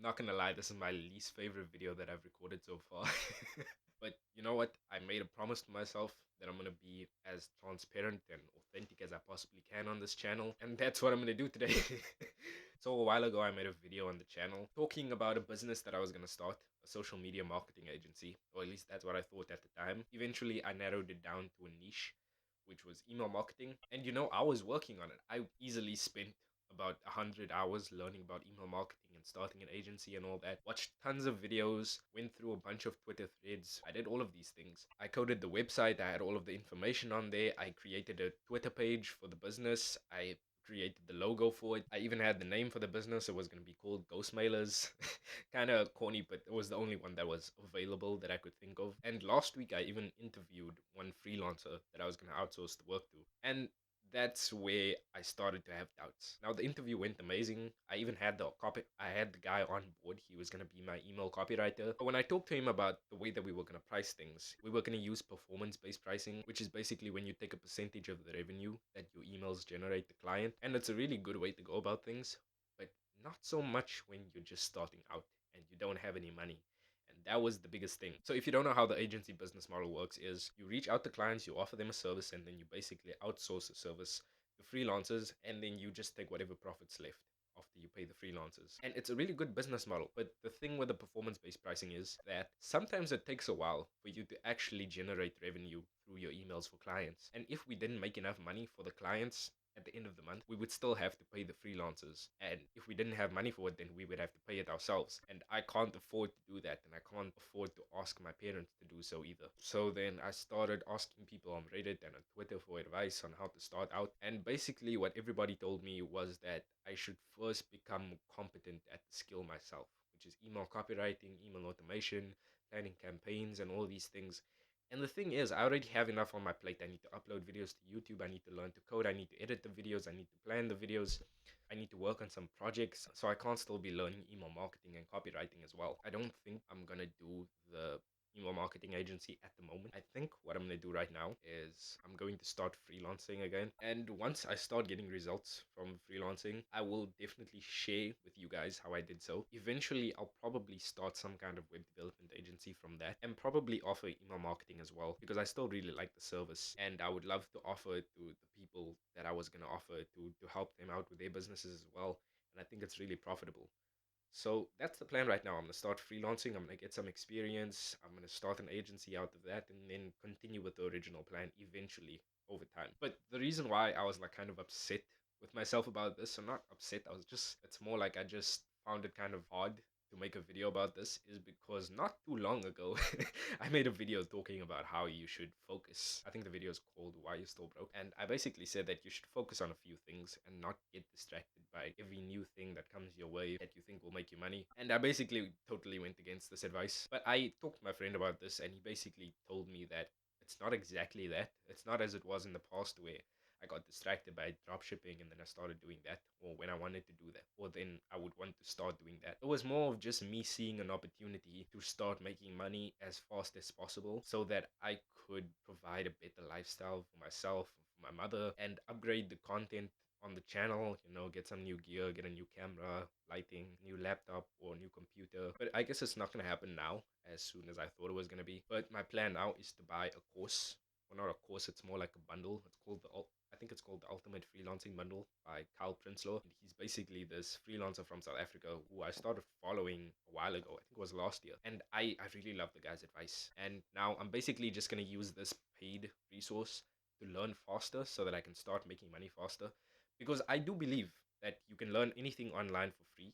Not gonna lie, this is my least favorite video that I've recorded so far. But you know what? I made a promise to myself that I'm gonna be as transparent and authentic as I possibly can on this channel, and that's what I'm gonna do today. So a while ago, I made a video on the channel talking about a business that I was gonna start, a social media marketing agency, or at least that's what I thought at the time. Eventually, I narrowed it down to a niche, which was email marketing. And you know, I was working on it. I easily spent about 100 hours learning about email marketing and starting an agency and all that. Watched tons of videos, went through a bunch of Twitter threads. I did all of these things. I coded the website, I had all of the information on there. I created a Twitter page for the business. I created the logo for it. I even had the name for the business. It was going to be called Ghost Mailers. Kind of corny, but it was the only one that was available that I could think of. And last week, I even interviewed one freelancer that I was going to outsource the work to. And that's where I started to have doubts. Now the interview went amazing. I even had I had the guy on board. He was gonna be my email copywriter. But when I talked to him about the way that we were gonna price things, we were gonna use performance-based pricing, which is basically when you take a percentage of the revenue that your emails generate the client. And it's a really good way to go about things, but not so much when you're just starting out and you don't have any money. And that was the biggest thing. So if you don't know how the agency business model works, is you reach out to clients, you offer them a service, and then you basically outsource the service to freelancers, and then you just take whatever profits left after you pay the freelancers. And it's a really good business model. But the thing with the performance-based pricing is that sometimes it takes a while for you to actually generate revenue through your emails for clients. And if we didn't make enough money for the clients at the end of the month, we would still have to pay the freelancers. And if we didn't have money for it, then we would have to pay it ourselves. And I can't afford to do that. And I can't afford to ask my parents to do so either. So then I started asking people on Reddit and on Twitter for advice on how to start out. And basically, what everybody told me was that I should first become competent at the skill myself, which is email copywriting, email automation, planning campaigns, and all these things. And the thing is, I already have enough on my plate. I need to upload videos to YouTube. I need to learn to code. I need to edit the videos. I need to plan the videos. I need to work on some projects. So I can't still be learning email marketing and copywriting as well. I don't think I'm going to do the email marketing agency at the moment. I think what I'm going to do right now is I'm going to start freelancing again. And once I start getting results from freelancing, I will definitely share with you guys how I did so. Eventually, I'll probably start some kind of web development agency from that and probably offer email marketing as well, because I still really like the service and I would love to offer it to the people that I was going to offer it to help them out with their businesses as well. And I think it's really profitable. So that's the plan right now. I'm gonna start freelancing. I'm gonna get some experience. I'm gonna start an agency out of that, and then continue with the original plan eventually over time. But the reason why I was like kind of upset with myself about this, or not upset, I was just, it's more like I just found it kind of hard to make a video about this, is because not too long ago I made a video talking about how you should focus. I think the video is called Why You Still Broke, and I basically said that you should focus on a few things and not get distracted by every new thing that comes your way that you think will make you money. And I basically totally went against this advice, but I talked to my friend about this and he basically told me that it's not exactly that. It's not as it was in the past where I got distracted by drop shipping and then I started doing that, or when I wanted to do that, or then I would want to start doing that. It was more of just me seeing an opportunity to start making money as fast as possible so that I could provide a better lifestyle for myself, for my mother, and upgrade the content on the channel, you know, get some new gear, get a new camera, lighting, new laptop or new computer. But I guess it's not gonna happen now as soon as I thought it was gonna be. But my plan now is to buy a course. Well, not a course, it's more like a bundle. It's called I think it's called the Ultimate Freelancing Bundle by Kyle Prinsloo. And he's basically this freelancer from South Africa who I started following a while ago. I think it was last year. And I really love the guy's advice. And now I'm basically just going to use this paid resource to learn faster so that I can start making money faster. Because I do believe that you can learn anything online for free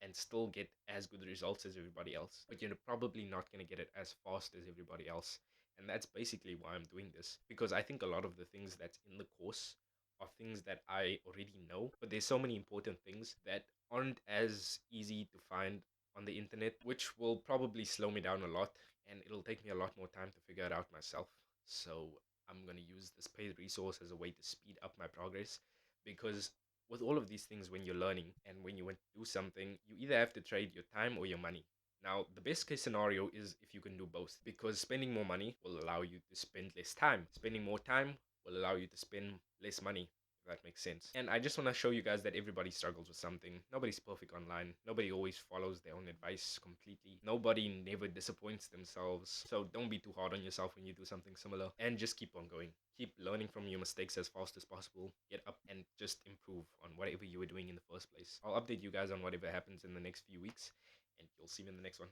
and still get as good results as everybody else, but you're probably not going to get it as fast as everybody else. And that's basically why I'm doing this, because I think a lot of the things that's in the course are things that I already know, but there's so many important things that aren't as easy to find on the internet, which will probably slow me down a lot and it'll take me a lot more time to figure it out myself. So I'm going to use this paid resource as a way to speed up my progress, because with all of these things, when you're learning and when you want to do something, you either have to trade your time or your money. Now, the best case scenario is if you can do both, because spending more money will allow you to spend less time. Spending more time will allow you to spend less money. if that makes sense. And I just want to show you guys that everybody struggles with something. Nobody's perfect online. Nobody always follows their own advice completely. Nobody never disappoints themselves. So don't be too hard on yourself when you do something similar, and just keep on going. Keep learning from your mistakes as fast as possible. Get up and just improve on whatever you were doing in the first place. I'll update you guys on whatever happens in the next few weeks, and you'll see me in the next one.